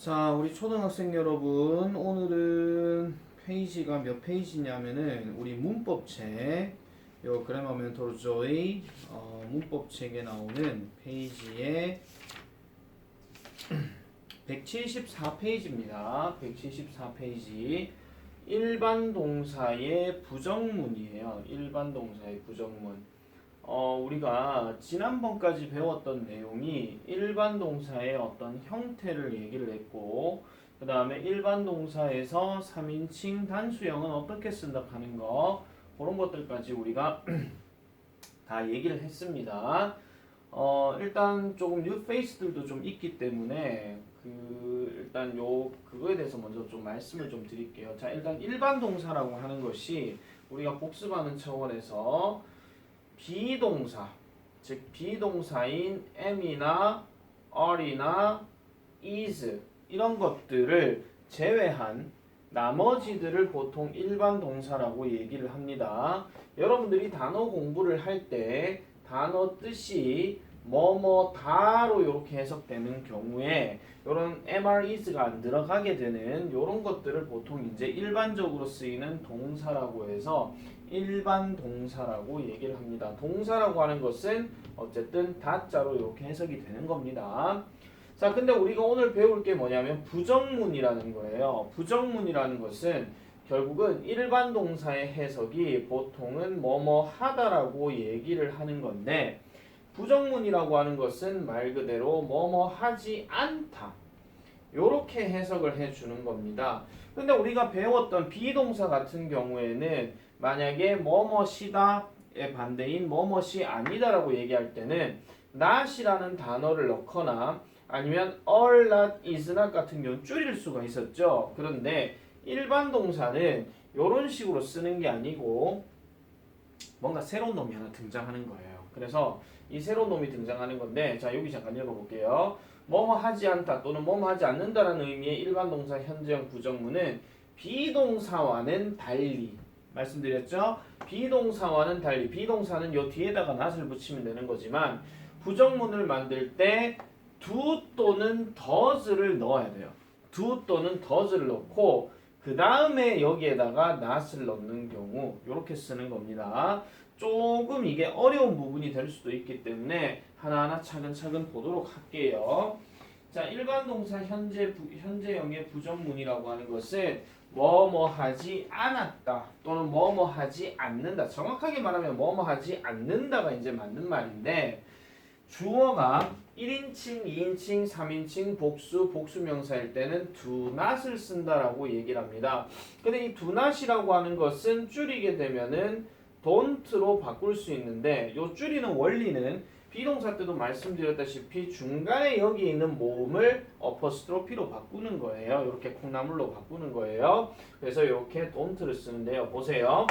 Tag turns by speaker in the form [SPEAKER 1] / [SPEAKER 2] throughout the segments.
[SPEAKER 1] 자, 우리 초등학생 여러분, 오늘은 페이지가 몇 페이지냐면은 우리 문법책, 요 그래머 멘토르 조이 문법책에 나오는 페이지에 174페이지입니다. 174페이지. 일반 동사의 부정문이에요. 일반 동사의 부정문. 우리가 지난번까지 배웠던 내용이 일반 동사의 어떤 형태를 얘기를 했고, 그 다음에 일반 동사에서 3인칭 단수형은 어떻게 쓴다 하는 거, 그런 것들까지 우리가 다 얘기를 했습니다. 일단 조금 뉴페이스들도 좀 있기 때문에 일단 그거에 대해서 먼저 좀 말씀을 좀 드릴게요. 자, 일단 일반 동사라고 하는 것이 우리가 복습하는 차원에서 비동사, 즉 비동사인 am이나 are이나 is 이런 것들을 제외한 나머지들을 보통 일반 동사라고 얘기를 합니다. 여러분들이 단어 공부를 할 때 단어 뜻이 뭐뭐다로 이렇게 해석되는 경우에 이런 MR is가 안 들어가게 되는 이런 것들을 보통 이제 일반적으로 쓰이는 동사라고 해서 일반 동사라고 얘기를 합니다. 동사라고 하는 것은 어쨌든 다자로 이렇게 해석이 되는 겁니다. 자, 근데 우리가 오늘 배울 게 뭐냐면 부정문이라는 거예요. 부정문이라는 것은 결국은 일반 동사의 해석이 보통은 뭐뭐 하다라고 얘기를 하는 건데, 부정문이라고 하는 것은 말 그대로 뭐뭐 하지 않다, 요렇게 해석을 해주는 겁니다. 근데 우리가 배웠던 비동사 같은 경우에는 만약에 뭐뭐시다의 반대인 뭐뭐시 아니다라고 얘기할 때는 not이라는 단어를 넣거나 아니면 are not, is not 같은 경우는 줄일 수가 있었죠. 그런데 일반 동사는 이런 식으로 쓰는 게 아니고 뭔가 새로운 놈이 하나 등장하는 거예요. 그래서 이 새로운 놈이 등장하는 건데, 자, 여기 잠깐 읽어볼게요. 뭐뭐 하지 않다 또는 뭐뭐 하지 않는다라는 의미의 일반 동사 현재형 부정문은 비동사와는 달리, 말씀드렸죠? 비동사와는 달리, 비동사는 요 뒤에다가 not을 붙이면 되는 거지만 부정문을 만들 때 do 또는 does를 넣어야 돼요. do 또는 does를 넣고 그 다음에 여기에다가 not을 넣는 경우 이렇게 쓰는 겁니다. 조금 이게 어려운 부분이 될 수도 있기 때문에 하나하나 차근차근 보도록 할게요. 자, 일반 동사 현재형의 부정문이라고 하는 것은 뭐뭐 하지 않았다 또는 뭐뭐 하지 않는다. 정확하게 말하면 뭐뭐 하지 않는다가 이제 맞는 말인데, 주어가 1인칭, 2인칭, 3인칭, 복수명사일 때는 do not을 쓴다라고 얘기를 합니다. 근데 이 do not이라고 하는 것은 줄이게 되면은 don't로 바꿀 수 있는데, 요 줄이는 원리는 비동사 때도 말씀드렸다시피 중간에 여기 있는 모음을 어퍼스트로피로 바꾸는 거예요. 이렇게 콩나물로 바꾸는 거예요. 그래서 이렇게 don't를 쓰는데요. 보세요.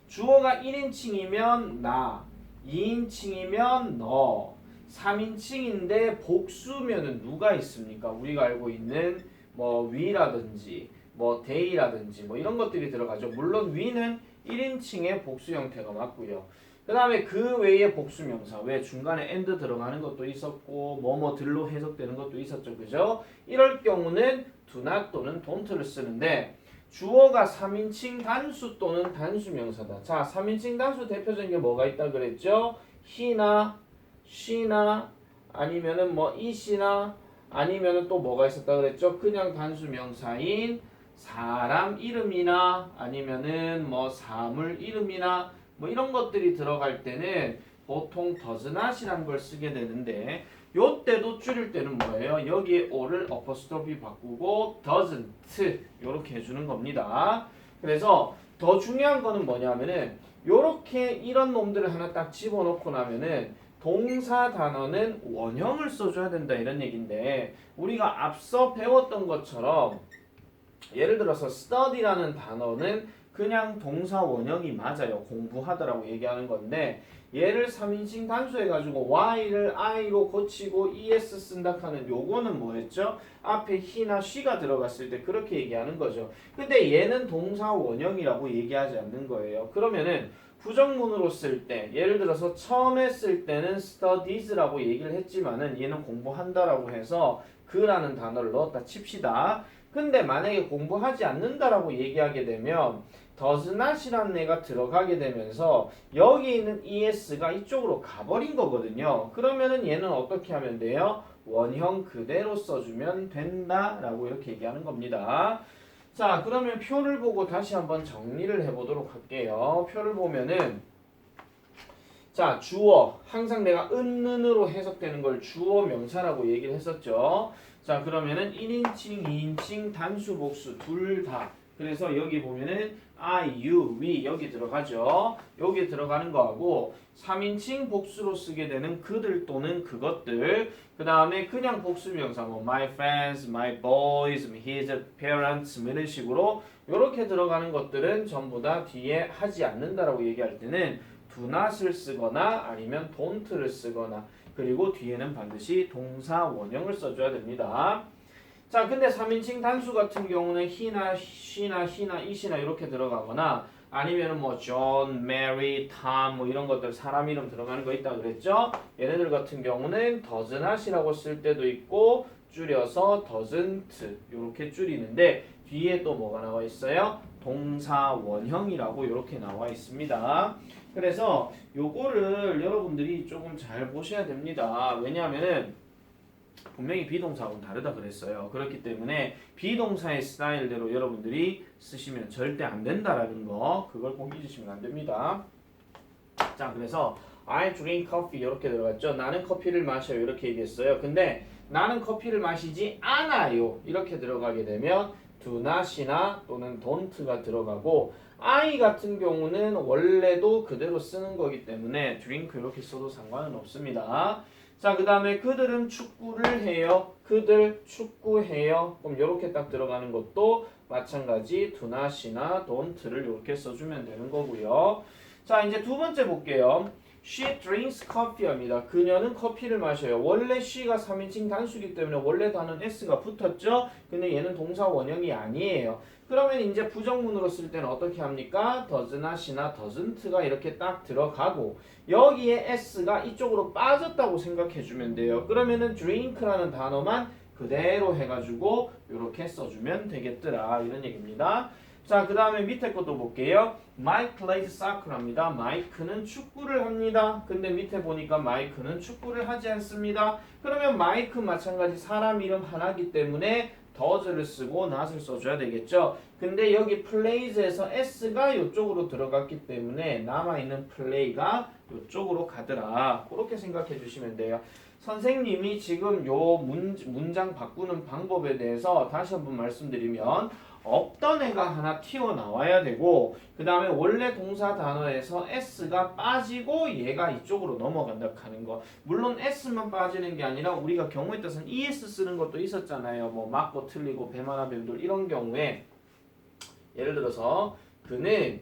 [SPEAKER 1] 주어가 1인칭이면 나, 2인칭이면 너, 3인칭인데 복수면은 누가 있습니까? 우리가 알고 있는 뭐 we라든지 뭐 they라든지 뭐 이런 것들이 들어가죠. 물론 we는 1인칭의 복수 형태가 맞고요. 그 다음에 그 외에 복수명사, 왜 중간에 and 들어가는 것도 있었고 뭐뭐들로 해석되는 것도 있었죠. 그죠? 이럴 경우는 do not 또는 don't를 쓰는데, 주어가 3인칭 단수 또는 단수명사다. 자, 3인칭 단수 대표적인 게 뭐가 있다 그랬죠? he나 she나 아니면은 뭐 it이나 아니면은 또 뭐가 있었다 그랬죠? 그냥 단수명사인 사람 이름이나 아니면은 뭐 사물 이름이나 뭐 이런 것들이 들어갈 때는 보통 does not이라는 걸 쓰게 되는데, 요때도 줄일 때는 뭐예요? 여기에 o를 어퍼스트로피 바꾸고 doesn't 요렇게 해주는 겁니다. 그래서 더 중요한 거는 뭐냐면은 요렇게 이런 놈들을 하나 딱 집어넣고 나면은 동사 단어는 원형을 써줘야 된다 이런 얘기인데, 우리가 앞서 배웠던 것처럼 예를 들어서 study라는 단어는 그냥 동사 원형이 맞아요. 공부하다라고 얘기하는 건데, 얘를 3인칭 단수해가지고 y를 i로 고치고 es 쓴다 하는 요거는 뭐였죠? 앞에 he나 she가 들어갔을 때 그렇게 얘기하는 거죠. 근데 얘는 동사 원형이라고 얘기하지 않는 거예요. 그러면은 부정문으로 쓸 때, 예를 들어서 처음에 쓸 때는 studies라고 얘기를 했지만은 얘는 공부한다라고 해서 그라는 단어를 넣었다 칩시다. 근데 만약에 공부하지 않는다라고 얘기하게 되면 does not이라는 애가 들어가게 되면서 여기 있는 es가 이쪽으로 가버린 거거든요. 그러면은 얘는 어떻게 하면 돼요? 원형 그대로 써주면 된다라고 이렇게 얘기하는 겁니다. 자, 그러면 표를 보고 다시 한번 정리를 해보도록 할게요. 표를 보면은 자, 주어. 항상 내가 은으로 해석되는 걸 주어 명사라고 얘기를 했었죠. 자, 그러면은 1인칭, 2인칭, 단수, 복수 둘 다. 그래서 여기 보면은 I, you, we 여기 들어가죠. 여기 들어가는 거하고 3인칭 복수로 쓰게 되는 그들 또는 그것들. 그 다음에 그냥 복수 명사 뭐 my friends, my boys, his parents 뭐 이런 식으로 이렇게 들어가는 것들은 전부 다 뒤에 하지 않는다라고 얘기할 때는 do not을 쓰거나 아니면 don't를 쓰거나 그리고 뒤에는 반드시 동사 원형을 써줘야 됩니다. 자, 근데 3인칭 단수 같은 경우는 he나, she나, he나, it이나 이렇게 들어가거나 아니면 뭐 John, Mary, Tom 뭐 이런 것들 사람 이름 들어가는 거 있다고 그랬죠? 얘네들 같은 경우는 does not이라고 쓸 때도 있고 줄여서 doesn't 이렇게 줄이는데 뒤에 또 뭐가 나와 있어요? 동사 원형이라고 이렇게 나와 있습니다. 그래서 요거를 여러분들이 조금 잘 보셔야 됩니다. 왜냐하면은 분명히 비동사하고는 다르다 그랬어요. 그렇기 때문에 비동사의 스타일대로 여러분들이 쓰시면 절대 안 된다라는 거 그걸 꼭 잊으시면 안 됩니다. 자, 그래서 I drink coffee 이렇게 들어갔죠. 나는 커피를 마셔요 이렇게 얘기했어요. 근데 나는 커피를 마시지 않아요 이렇게 들어가게 되면 do not이나 또는 don't가 들어가고 I 같은 경우는 원래도 그대로 쓰는 거기 때문에 drink 이렇게 써도 상관은 없습니다. 자, 그 다음에 그들은 축구를 해요. 그들 축구해요. 그럼 이렇게 딱 들어가는 것도 마찬가지 do not이나 don't를 이렇게 써주면 되는 거고요. 자, 이제 두 번째 볼게요. She drinks coffee입니다. 그녀는 커피를 마셔요. 원래 she가 3인칭 단수이기 때문에 원래 단어는 s가 붙었죠. 근데 얘는 동사 원형이 아니에요. 그러면 이제 부정문으로 쓸 때는 어떻게 합니까? does not이나 doesn't가 이렇게 딱 들어가고 여기에 s가 이쪽으로 빠졌다고 생각해 주면 돼요. 그러면은 drink라는 단어만 그대로 해가지고 이렇게 써주면 되겠더라 이런 얘기입니다. 자, 그 다음에 밑에 것도 볼게요. Mike plays soccer합니다. 마이크는 축구를 합니다. 근데 밑에 보니까 마이크는 축구를 하지 않습니다. 그러면 마이크 마찬가지 사람 이름 하나이기 때문에 does를 쓰고 not을 써줘야 되겠죠. 근데 여기 plays에서 s가 이쪽으로 들어갔기 때문에 남아있는 play가 이쪽으로 가더라. 그렇게 생각해 주시면 돼요. 선생님이 지금 요 문장 바꾸는 방법에 대해서 다시 한번 말씀드리면 없던 애가 하나 튀어나와야 되고 그 다음에 원래 동사 단어에서 s가 빠지고 얘가 이쪽으로 넘어간다 하는 거. 물론 s만 빠지는 게 아니라 우리가 경우에 따라서는 es 쓰는 것도 있었잖아요. 뭐 맞고 틀리고 배만화 뱀돌 이런 경우에 예를 들어서 그는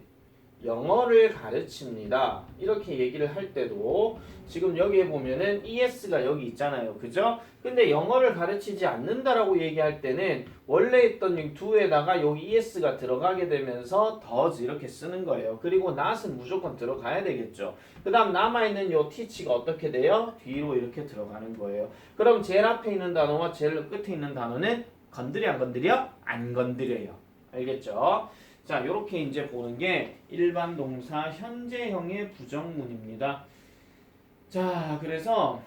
[SPEAKER 1] 영어를 가르칩니다. 이렇게 얘기를 할 때도 지금 여기에 보면은 es가 여기 있잖아요. 그죠? 근데 영어를 가르치지 않는다라고 얘기할 때는 원래 있던 이 do에다가 여기 es가 들어가게 되면서 does 이렇게 쓰는 거예요. 그리고 not은 무조건 들어가야 되겠죠. 그 다음 남아있는 요 teach가 어떻게 돼요? 뒤로 이렇게 들어가는 거예요. 그럼 제일 앞에 있는 단어와 제일 끝에 있는 단어는 건드려 안 건드려? 안 건드려요. 알겠죠? 자, 요렇게 이제 보는 게 일반 동사 현재형의 부정문입니다. 자, 그래서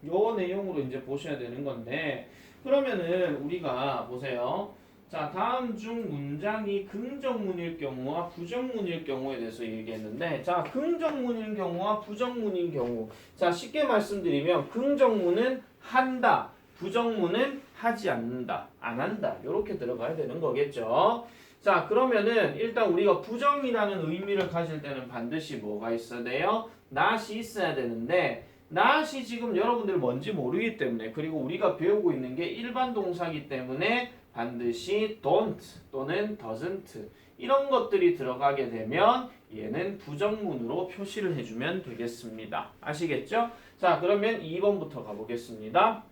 [SPEAKER 1] 요 내용으로 이제 보셔야 되는 건데 그러면은 우리가 보세요. 자, 다음 중 문장이 긍정문일 경우와 부정문일 경우에 대해서 얘기했는데 자, 긍정문인 경우와 부정문인 경우 자, 쉽게 말씀드리면 긍정문은 한다, 부정문은 하지 않는다, 안 한다 요렇게 들어가야 되는 거겠죠. 자, 그러면은 일단 우리가 부정이라는 의미를 가질 때는 반드시 뭐가 있어야 돼요? not이 있어야 되는데 not이 지금 여러분들 뭔지 모르기 때문에 그리고 우리가 배우고 있는 게 일반 동사이기 때문에 반드시 don't 또는 doesn't 이런 것들이 들어가게 되면 얘는 부정문으로 표시를 해주면 되겠습니다. 아시겠죠? 자, 그러면 2번부터 가보겠습니다.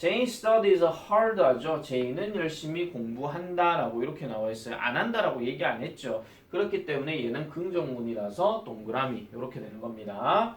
[SPEAKER 1] Jane studies hard 하죠. Jane은 열심히 공부한다라고 이렇게 나와 있어요. 안 한다라고 얘기 안 했죠. 그렇기 때문에 얘는 긍정문이라서 동그라미 이렇게 되는 겁니다.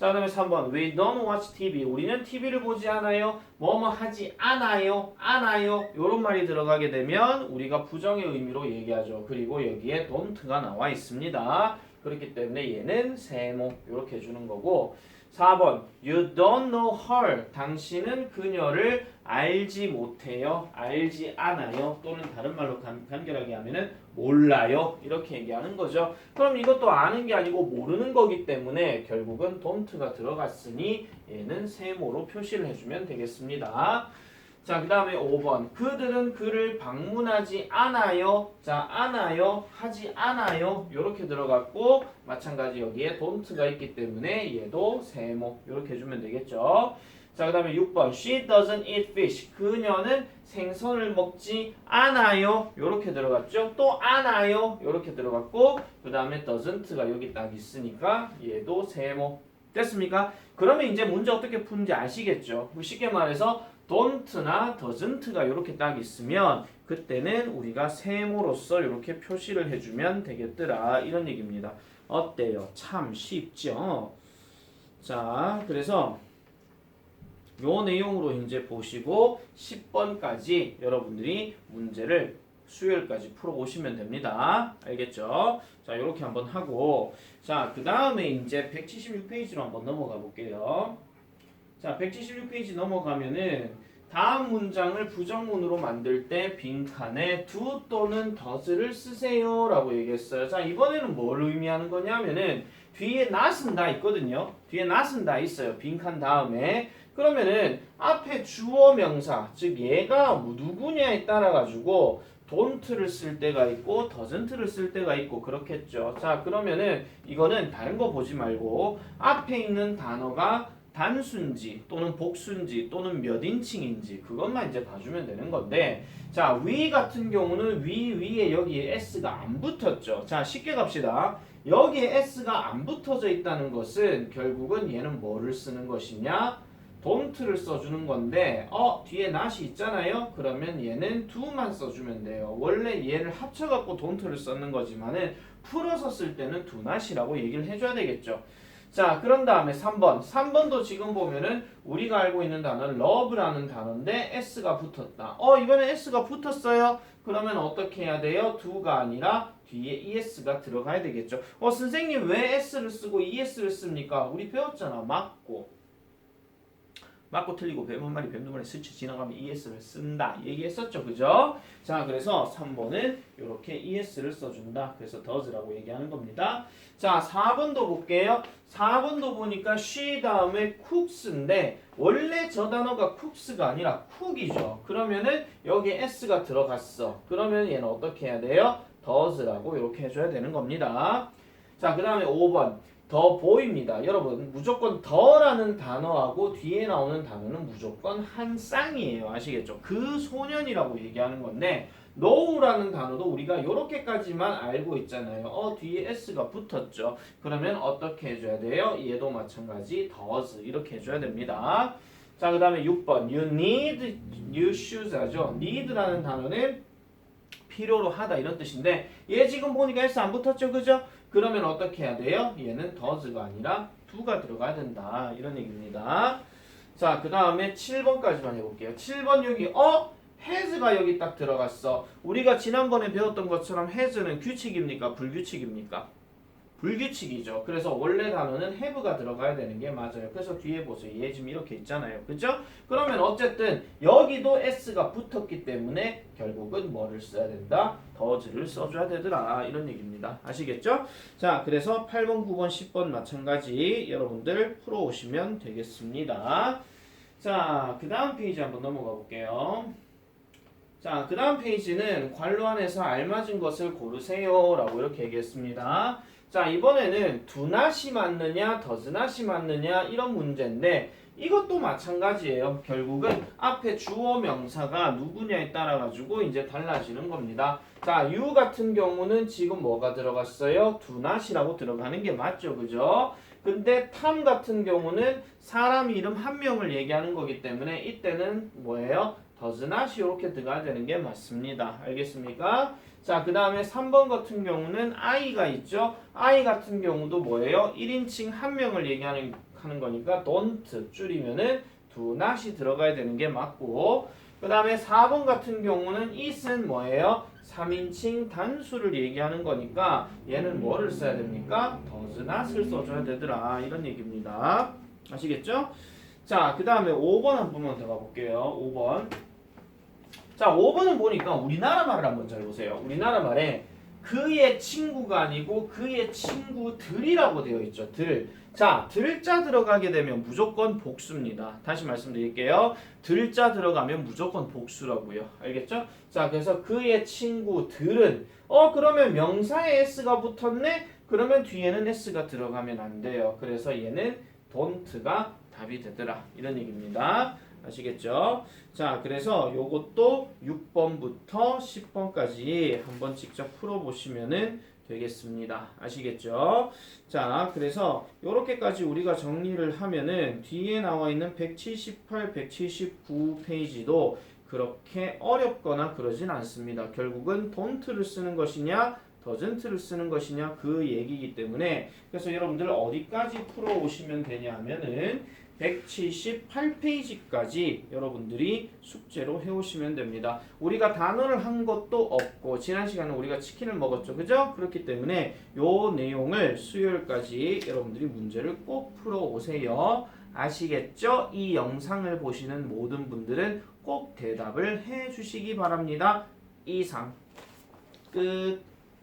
[SPEAKER 1] 자, 그다음에 3번. We don't watch TV. 우리는 TV를 보지 않아요. 뭐뭐 하지 않아요. 않아요. 요런 말이 들어가게 되면 우리가 부정의 의미로 얘기하죠. 그리고 여기에 don't가 나와 있습니다. 그렇기 때문에 얘는 세모 이렇게 해주는 거고 4번. You don't know her. 당신은 그녀를 알지 못해요. 알지 않아요. 또는 다른 말로 간결하게 하면은 몰라요. 이렇게 얘기하는 거죠. 그럼 이것도 아는 게 아니고 모르는 거기 때문에 결국은 don't가 들어갔으니 얘는 세모로 표시를 해주면 되겠습니다. 자, 그 다음에 5번. 그들은 그를 방문하지 않아요. 자, 않아요. 하지 않아요. 이렇게 들어갔고 마찬가지 여기에 don't가 있기 때문에 얘도 세모 이렇게 해주면 되겠죠. 자, 그 다음에 6번. She doesn't eat fish. 그녀는 생선을 먹지 않아요. 이렇게 들어갔죠. 또 않아요. 이렇게 들어갔고 그 다음에 doesn't가 여기 딱 있으니까 얘도 세모. 됐습니까? 그러면 이제 문제 어떻게 푸는지 아시겠죠? 쉽게 말해서 don't나 doesn't가 이렇게 딱 있으면 그때는 우리가 세모로서 이렇게 표시를 해주면 되겠더라 이런 얘기입니다. 어때요? 참 쉽죠? 자, 그래서 요 내용으로 이제 보시고 10번까지 여러분들이 문제를 수요일까지 풀어오시면 됩니다. 알겠죠? 자, 이렇게 한번 하고 자, 그 다음에 이제 176페이지로 한번 넘어가 볼게요. 자, 176페이지 넘어가면은 다음 문장을 부정문으로 만들 때 빈칸에 do 또는 does를 쓰세요 라고 얘기했어요. 자, 이번에는 뭘 의미하는 거냐면은 뒤에 not은 다 있거든요. 뒤에 not은 다 있어요. 빈칸 다음에. 그러면은 앞에 주어 명사, 즉 얘가 누구냐에 따라 가지고 don't를 쓸 때가 있고 doesn't를 쓸 때가 있고 그렇겠죠. 자, 그러면은 이거는 다른 거 보지 말고 앞에 있는 단어가 단수인지 또는 복수인지 또는 몇 인칭인지 그것만 이제 봐주면 되는 건데 자, 위 같은 경우는 위에 여기에 s가 안 붙었죠. 자, 쉽게 갑시다. 여기에 s가 안 붙어져 있다는 것은 결국은 얘는 뭐를 쓰는 것이냐? don't를 써주는 건데 뒤에 not이 있잖아요. 그러면 얘는 do만 써주면 돼요. 원래 얘를 합쳐갖고 don't를 썼는 거지만은 풀어서 쓸 때는 do not이라고 얘기를 해줘야 되겠죠. 자, 그런 다음에 3번. 3번도 지금 보면은 우리가 알고 있는 단어는 love라는 단어인데 s가 붙었다. 이번에 s가 붙었어요. 그러면 어떻게 해야 돼요? do가 아니라 뒤에 es가 들어가야 되겠죠. 선생님 왜 s를 쓰고 es를 씁니까? 우리 배웠잖아. 맞고 틀리고 뱀 한 마리 뱀 두 마리 스쳐 지나가면 ES를 쓴다 얘기했었죠. 그죠? 자, 그래서 3번은 이렇게 ES를 써준다. 그래서 does라고 얘기하는 겁니다. 자, 4번도 볼게요. 4번도 보니까 she 다음에 cooks인데 원래 저 단어가 cooks가 아니라 cook이죠. 그러면은 여기에 s가 들어갔어. 그러면 얘는 어떻게 해야 돼요? does라고 이렇게 해줘야 되는 겁니다. 자, 그 다음에 5번. 더 보입니다. 여러분 무조건 더라는 단어하고 뒤에 나오는 단어는 무조건 한 쌍이에요. 아시겠죠? 그 소년이라고 얘기하는 건데 know라는 단어도 우리가 이렇게까지만 알고 있잖아요. 뒤에 s가 붙었죠. 그러면 어떻게 해줘야 돼요? 얘도 마찬가지 does 이렇게 해줘야 됩니다. 자, 그 다음에 6번 you need new shoes 하죠. need라는 단어는 필요로 하다 이런 뜻인데 얘 지금 보니까 s 안 붙었죠. 그죠? 그러면 어떻게 해야 돼요? 얘는 does가 아니라 do가 들어가야 된다. 이런 얘기입니다. 자, 그 다음에 7번까지만 해볼게요. 7번 여기 has가 여기 딱 들어갔어. 우리가 지난번에 배웠던 것처럼 has는 규칙입니까? 불규칙입니까? 불규칙이죠. 그래서 원래 단어는 have가 들어가야 되는 게 맞아요. 그래서 뒤에 보세요. 얘 지금 이렇게 있잖아요. 그죠? 그러면 어쨌든 여기도 s가 붙었기 때문에 결국은 뭐를 써야 된다? does를 써줘야 되더라. 이런 얘기입니다. 아시겠죠? 자, 그래서 8번, 9번, 10번 마찬가지 여러분들 풀어오시면 되겠습니다. 자, 그 다음 페이지 한번 넘어가 볼게요. 자, 그 다음 페이지는 괄호 안에서 알맞은 것을 고르세요 라고 이렇게 얘기했습니다. 자, 이번에는 do not이 맞느냐 does not이 맞느냐 이런 문제인데 이것도 마찬가지예요. 결국은 앞에 주어 명사가 누구냐에 따라 가지고 이제 달라지는 겁니다. 자, you 같은 경우는 지금 뭐가 들어갔어요? do not이라고 들어가는 게 맞죠. 그죠? 근데 Tom 같은 경우는 사람 이름 한 명을 얘기하는 거기 때문에 이때는 뭐예요? does not이 이렇게 들어가야 되는 게 맞습니다. 알겠습니까? 자, 그 다음에 3번 같은 경우는 I가 있죠. I 같은 경우도 뭐예요? 1인칭 한 명을 얘기하는 하는 거니까 don't 줄이면은 do not이 들어가야 되는 게 맞고 그 다음에 4번 같은 경우는 is은 뭐예요? 3인칭 단수를 얘기하는 거니까 얘는 뭐를 써야 됩니까? does not을 써줘야 되더라 이런 얘기입니다. 아시겠죠? 자, 그 다음에 5번 한 번만 더 가볼게요. 5번. 자, 5번은 보니까 우리나라 말을 한번 잘 보세요. 우리나라 말에 그의 친구가 아니고 그의 친구들이라고 되어 있죠. 들. 자, 들자 들어가게 되면 무조건 복수입니다. 다시 말씀드릴게요. 들자 들어가면 무조건 복수라고요. 알겠죠? 자, 그래서 그의 친구들은 그러면 명사에 s가 붙었네? 그러면 뒤에는 s가 들어가면 안 돼요. 그래서 얘는 don't가 답이 되더라. 이런 얘기입니다. 아시겠죠? 자, 그래서 요것도 6번부터 10번까지 한번 직접 풀어보시면은 되겠습니다. 아시겠죠? 자, 그래서 요렇게까지 우리가 정리를 하면은 뒤에 나와 있는 178, 179 페이지도 그렇게 어렵거나 그러진 않습니다. 결국은 don't를 쓰는 것이냐 doesn't를 쓰는 것이냐 그 얘기이기 때문에 그래서 여러분들 어디까지 풀어오시면 되냐 하면은 178페이지까지 여러분들이 숙제로 해오시면 됩니다. 우리가 단어를 한 것도 없고 지난 시간에 우리가 치킨을 먹었죠. 그죠? 그렇기 때문에 요 내용을 수요일까지 여러분들이 문제를 꼭 풀어오세요. 아시겠죠? 이 영상을 보시는 모든 분들은 꼭 대답을 해주시기 바랍니다. 이상 끝.